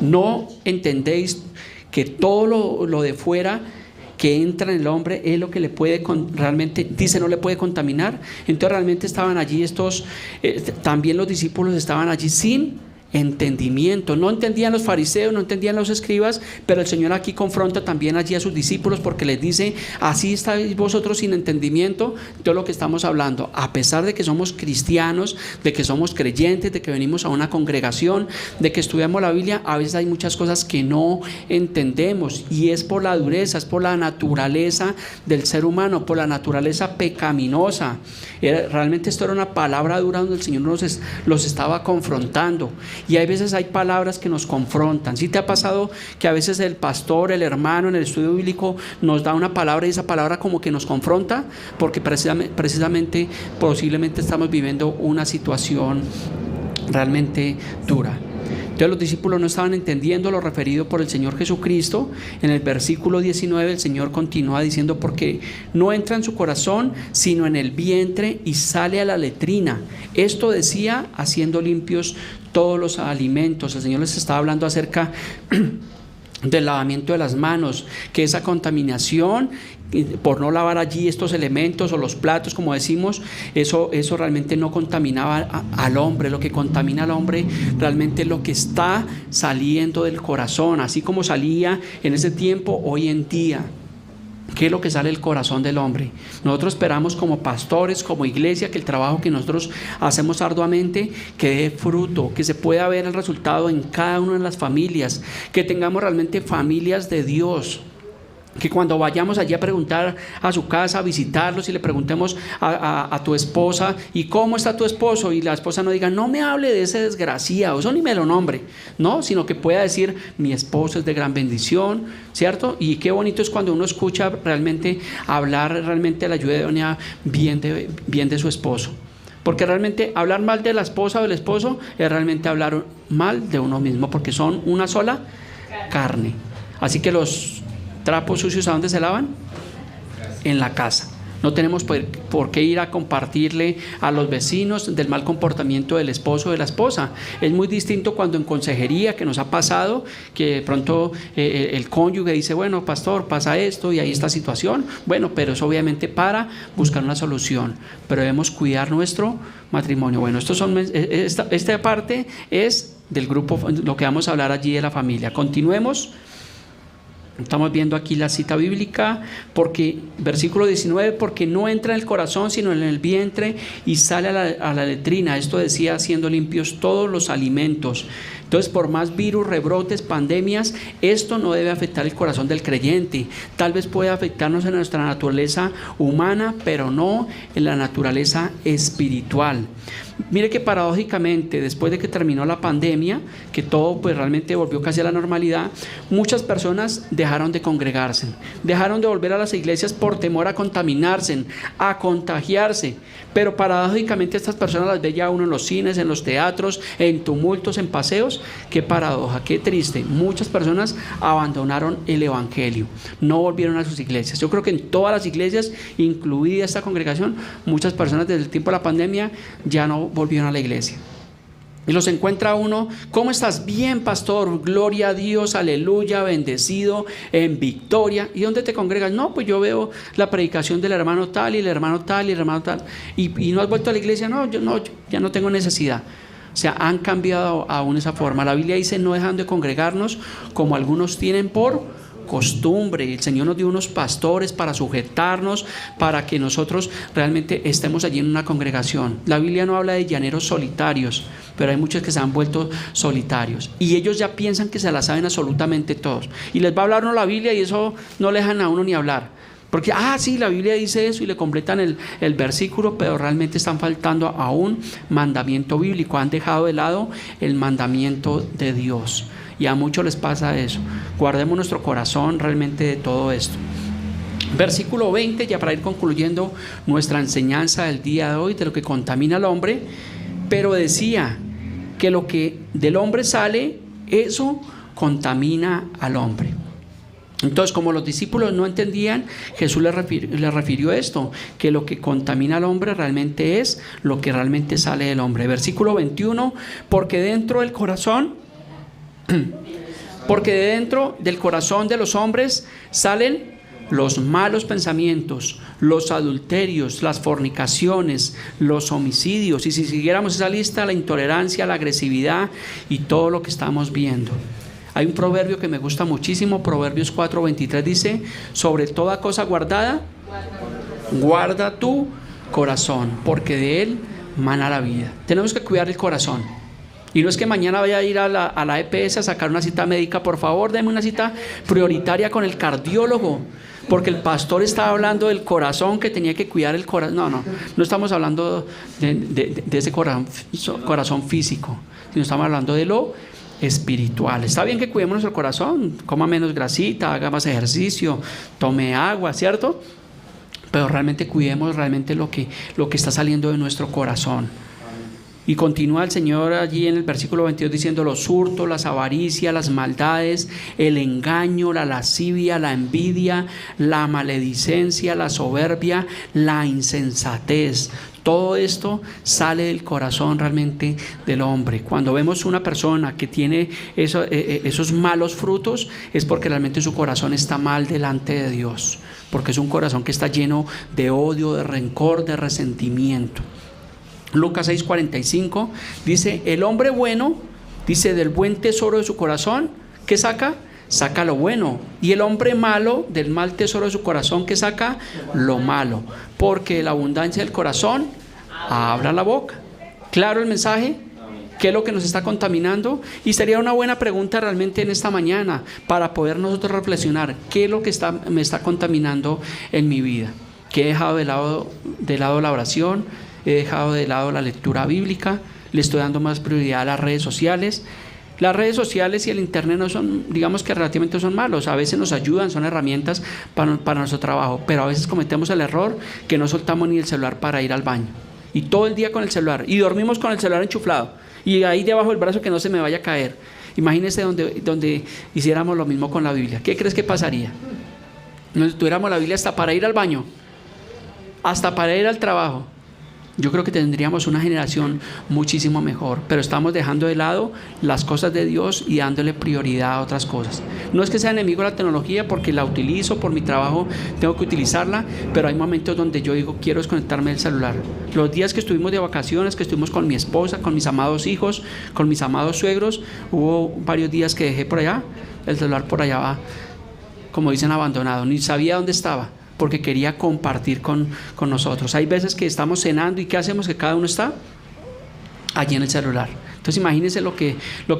¿No entendéis que todo lo de fuera que entra en el hombre es lo que le puede realmente, dice, no le puede contaminar? Entonces realmente estaban allí también los discípulos estaban allí sin entendimiento. No entendían los fariseos, no entendían los escribas, pero el Señor aquí confronta también allí a sus discípulos porque les dice: así estáis vosotros sin entendimiento. Todo lo que estamos hablando, a pesar de que somos cristianos, de que somos creyentes, de que venimos a una congregación, de que estudiamos la Biblia, a veces hay muchas cosas que no entendemos, y es por la dureza, es por la naturaleza del ser humano, por la naturaleza pecaminosa. Realmente esto era una palabra dura donde el Señor los estaba confrontando. Y hay veces hay palabras que nos confrontan. ¿Sí te ha pasado que a veces el pastor, el hermano en el estudio bíblico nos da una palabra y esa palabra como que nos confronta? Porque precisamente posiblemente estamos viviendo una situación realmente dura. Entonces los discípulos no estaban entendiendo lo referido por el Señor Jesucristo. En el versículo 19 el Señor continúa diciendo: porque no entra en su corazón sino en el vientre y sale a la letrina. Esto decía haciendo limpios todos los alimentos. El Señor les estaba hablando acerca del lavamiento de las manos, que esa contaminación por no lavar allí estos elementos o los platos, como decimos, eso realmente no contaminaba al hombre. Lo que contamina al hombre realmente es lo que está saliendo del corazón, así como salía en ese tiempo, hoy en día. ¿Qué es lo que sale del corazón del hombre? Nosotros esperamos como pastores, como iglesia, que el trabajo que nosotros hacemos arduamente que dé fruto, que se pueda ver el resultado en cada una de las familias, que tengamos realmente familias de Dios. Que cuando vayamos allí a preguntar a su casa, a visitarlos, y le preguntemos a tu esposa: ¿y cómo está tu esposo? Y la esposa no diga: no me hable de ese desgraciado, eso ni me lo nombre, no, sino que pueda decir: mi esposo es de gran bendición, ¿cierto? Y qué bonito es cuando uno escucha realmente hablar realmente la ayuda idónea bien de su esposo. Porque realmente hablar mal de la esposa o del esposo es realmente hablar mal de uno mismo, porque son una sola carne. Así que los trapos sucios, ¿a dónde se lavan? En la casa. No tenemos por qué ir a compartirle a los vecinos del mal comportamiento del esposo o de la esposa. Es muy distinto cuando en consejería, que nos ha pasado, que de pronto el cónyuge dice: bueno, pastor, pasa esto y hay esta situación. Bueno, pero es obviamente para buscar una solución, pero debemos cuidar nuestro matrimonio. Bueno, esta parte es del grupo, lo que vamos a hablar allí de la familia. Continuemos. Estamos viendo aquí la cita bíblica, porque versículo 19: porque no entra en el corazón sino en el vientre y sale a la letrina. Esto decía haciendo limpios todos los alimentos. Entonces, por más virus, rebrotes, pandemias, esto no debe afectar el corazón del creyente. Tal vez puede afectarnos en nuestra naturaleza humana, pero no en la naturaleza espiritual. Mire que paradójicamente, después de que terminó la pandemia, que todo pues realmente volvió casi a la normalidad, muchas personas dejaron de congregarse, dejaron de volver a las iglesias por temor a contaminarse, a contagiarse. Pero paradójicamente estas personas las ve ya uno en los cines, en los teatros, en tumultos, en paseos. Qué paradoja, qué triste. Muchas personas abandonaron el evangelio, no volvieron a sus iglesias. Yo creo que en todas las iglesias, incluida esta congregación, muchas personas desde el tiempo de la pandemia ya no volvieron a la iglesia. Y los encuentra uno: ¿cómo estás? Bien, pastor, gloria a Dios, aleluya, bendecido, en victoria. ¿Y dónde te congregas? No, pues yo veo la predicación del hermano tal y el hermano tal y el hermano tal. ¿Y no has vuelto a la iglesia? No, yo ya no tengo necesidad. O sea, han cambiado aún esa forma. La Biblia dice: no dejando de congregarnos como algunos tienen por costumbre. El Señor nos dio unos pastores para sujetarnos, para que nosotros realmente estemos allí en una congregación. La Biblia no habla de llaneros solitarios, pero hay muchos que se han vuelto solitarios y ellos ya piensan que se la saben absolutamente todos, y les va a hablar la Biblia y eso no le dejan a uno ni hablar, porque sí, la Biblia dice eso, y le completan el versículo, pero realmente están faltando a un mandamiento bíblico. Han dejado de lado el mandamiento de Dios. y a muchos les pasa eso. Guardemos nuestro corazón realmente de todo esto. Versículo 20, ya para ir concluyendo nuestra enseñanza del día de hoy, de lo que contamina al hombre. Pero decía que lo que del hombre sale, eso contamina al hombre. Entonces, como los discípulos no entendían, Jesús les refirió esto, que lo que contamina al hombre realmente es lo que realmente sale del hombre. Versículo 21, porque dentro del corazón de los hombres salen los malos pensamientos, los adulterios, las fornicaciones, los homicidios, y si siguiéramos esa lista, la intolerancia, la agresividad y todo lo que estamos viendo. Hay un proverbio que me gusta muchísimo, Proverbios 4:23 dice: sobre toda cosa guardada, guarda tu corazón, porque de él mana la vida. Tenemos que cuidar el corazón. Y no es que mañana vaya a ir a la EPS a sacar una cita médica. Por favor, deme una cita prioritaria con el cardiólogo, porque el pastor estaba hablando del corazón, que tenía que cuidar el corazón. No estamos hablando de ese corazón físico, sino estamos hablando de lo espiritual. Está bien que cuidemos nuestro corazón, coma menos grasita, haga más ejercicio, tome agua, ¿cierto? Pero realmente cuidemos realmente lo que está saliendo de nuestro corazón. Y continúa el Señor allí en el versículo 22 diciendo: los hurtos, las avaricias, las maldades, el engaño, la lascivia, la envidia, la maledicencia, la soberbia, la insensatez. Todo esto sale del corazón realmente del hombre. Cuando vemos una persona que tiene esos malos frutos, es porque realmente su corazón está mal delante de Dios, porque es un corazón que está lleno de odio, de rencor, de resentimiento. Lucas 6:45 dice: el hombre bueno, dice, del buen tesoro de su corazón, ¿qué saca? Saca lo bueno. Y el hombre malo, del mal tesoro de su corazón, ¿qué saca? Lo malo. Porque la abundancia del corazón habla la boca. ¿Claro el mensaje? ¿Qué es lo que nos está contaminando? Y sería una buena pregunta realmente en esta mañana para poder nosotros reflexionar: ¿qué es lo que me está contaminando en mi vida? ¿Que he dejado de lado la oración? ¿He dejado de lado la lectura bíblica? ¿Le estoy dando más prioridad a las redes sociales? Las redes sociales y el internet no son, digamos que relativamente son malos. A veces nos ayudan, son herramientas para nuestro trabajo, pero a veces cometemos el error que no soltamos ni el celular para ir al baño. Y todo el día con el celular. Y dormimos con el celular enchuflado. Y ahí debajo del brazo, que no se me vaya a caer. Imagínense donde hiciéramos lo mismo con la Biblia. ¿Qué crees que pasaría? Nos tuviéramos la Biblia hasta para ir al baño, hasta para ir al trabajo. Yo creo que tendríamos una generación muchísimo mejor, pero estamos dejando de lado las cosas de Dios y dándole prioridad a otras cosas. No es que sea enemigo de la tecnología, porque la utilizo, por mi trabajo tengo que utilizarla, pero hay momentos donde yo digo: quiero desconectarme del celular. Los días que estuvimos de vacaciones, que estuvimos con mi esposa, con mis amados hijos, con mis amados suegros, hubo varios días que dejé por allá, el celular por allá va, como dicen, abandonado, ni sabía dónde estaba, porque quería compartir con nosotros. Hay veces que estamos cenando y ¿qué hacemos? Que cada uno está allí en el celular. Entonces imagínense lo que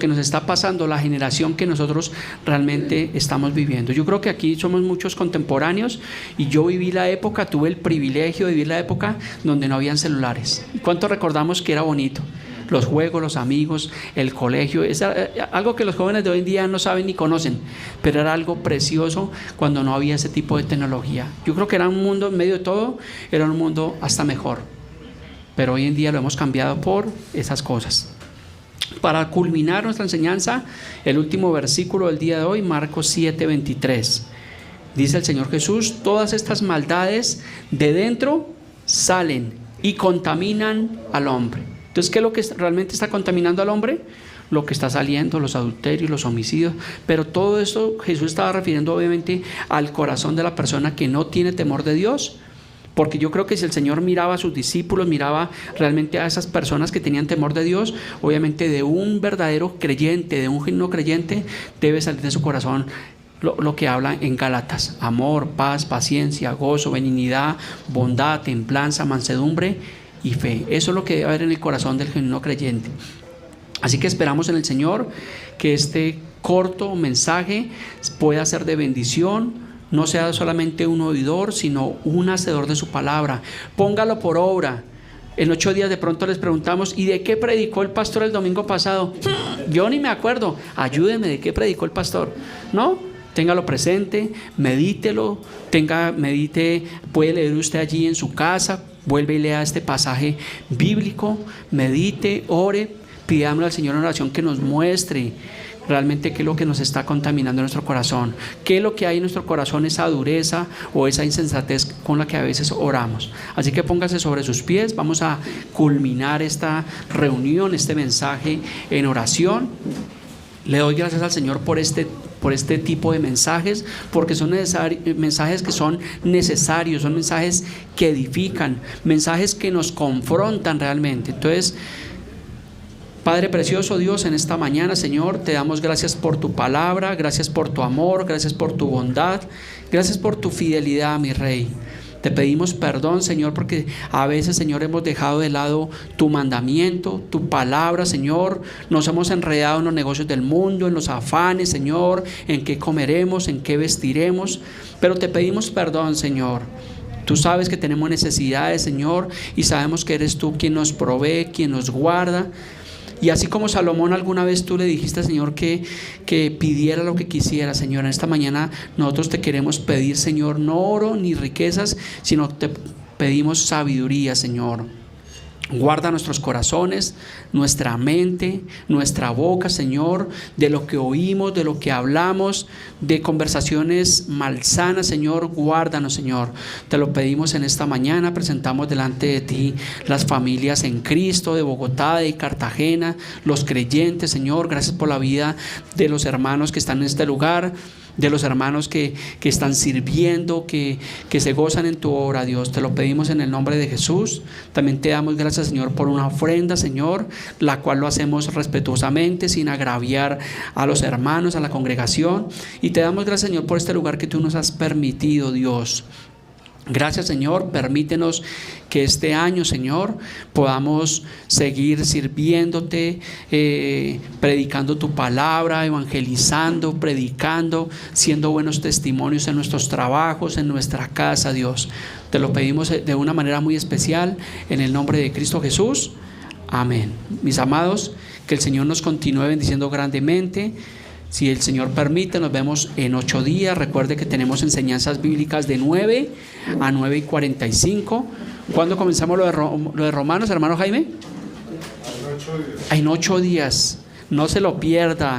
nos está pasando, la generación que nosotros realmente estamos viviendo. Yo creo que aquí somos muchos contemporáneos, y yo viví la época, tuve el privilegio de vivir la época donde no habían celulares. ¿Y cuánto recordamos que era bonito? Los juegos, los amigos, el colegio, es algo que los jóvenes de hoy en día no saben ni conocen, pero era algo precioso cuando no había ese tipo de tecnología. Yo creo que era un mundo, en medio de todo, era un mundo hasta mejor, pero hoy en día lo hemos cambiado por esas cosas. Para culminar nuestra enseñanza, el último versículo del día de hoy, Marcos 7:23, dice el Señor Jesús: todas estas maldades de dentro salen y contaminan al hombre. Entonces, ¿qué es lo que realmente está contaminando al hombre? Lo que está saliendo, los adulterios, los homicidios. Pero todo esto Jesús estaba refiriendo obviamente al corazón de la persona que no tiene temor de Dios. Porque yo creo que si el Señor miraba a sus discípulos, miraba realmente a esas personas que tenían temor de Dios, obviamente de un verdadero creyente, de un genuino creyente, debe salir de su corazón lo que habla en Gálatas: amor, paz, paciencia, gozo, benignidad, bondad, templanza, mansedumbre y fe. Eso es lo que debe haber en el corazón del genuino creyente. Así que esperamos en el Señor que este corto mensaje pueda ser de bendición, no sea solamente un oidor, sino un hacedor de su palabra. Póngalo por obra. En 8 días de pronto les preguntamos: ¿y de qué predicó el pastor el domingo pasado? Yo ni me acuerdo. Ayúdeme, ¿de qué predicó el pastor? ¿No? Téngalo presente, medítelo, puede leer usted allí en su casa, vuelve y lea este pasaje bíblico, medite, ore, pidámosle al Señor en oración que nos muestre realmente qué es lo que nos está contaminando nuestro corazón, qué es lo que hay en nuestro corazón, esa dureza o esa insensatez con la que a veces oramos. Así que póngase sobre sus pies, vamos a culminar esta reunión, este mensaje en oración. Le doy gracias al Señor por este tipo de mensajes, porque son mensajes que son necesarios, son mensajes que edifican, mensajes que nos confrontan realmente. Entonces, Padre precioso, Dios, en esta mañana, Señor, te damos gracias por tu palabra, gracias por tu amor, gracias por tu bondad, gracias por tu fidelidad, mi Rey. Te pedimos perdón, Señor, porque a veces, Señor, hemos dejado de lado tu mandamiento, tu palabra, Señor. Nos hemos enredado en los negocios del mundo, en los afanes, Señor, en qué comeremos, en qué vestiremos. Pero te pedimos perdón, Señor. Tú sabes que tenemos necesidades, Señor, y sabemos que eres tú quien nos provee, quien nos guarda. Y así como Salomón alguna vez tú le dijiste, Señor, que pidiera lo que quisiera, Señor, en esta mañana nosotros te queremos pedir, Señor, no oro ni riquezas, sino te pedimos sabiduría, Señor. Guarda nuestros corazones, nuestra mente, nuestra boca, Señor, de lo que oímos, de lo que hablamos, de conversaciones malsanas, Señor. Guárdanos, Señor. Te lo pedimos en esta mañana. Presentamos delante de ti las familias en Cristo de Bogotá, de Cartagena, los creyentes, Señor. Gracias por la vida de los hermanos que están en este lugar, de los hermanos que están sirviendo, que se gozan en tu obra, Dios. Te lo pedimos en el nombre de Jesús. También te damos gracias, Señor, por una ofrenda, Señor, la cual lo hacemos respetuosamente, sin agraviar a los hermanos, a la congregación. Y te damos gracias, Señor, por este lugar que tú nos has permitido, Dios. Gracias, Señor, permítenos que este año, Señor, podamos seguir sirviéndote, predicando tu palabra, evangelizando, predicando, siendo buenos testimonios en nuestros trabajos, en nuestra casa, Dios. Te lo pedimos de una manera muy especial, en el nombre de Cristo Jesús. Amén. Mis amados, que el Señor nos continúe bendiciendo grandemente. Si el Señor permite, nos vemos en 8 días. Recuerde que tenemos enseñanzas bíblicas de 9 a 9:45. ¿Cuándo comenzamos lo de Romanos, hermano Jaime? En 8 días. No se lo pierda.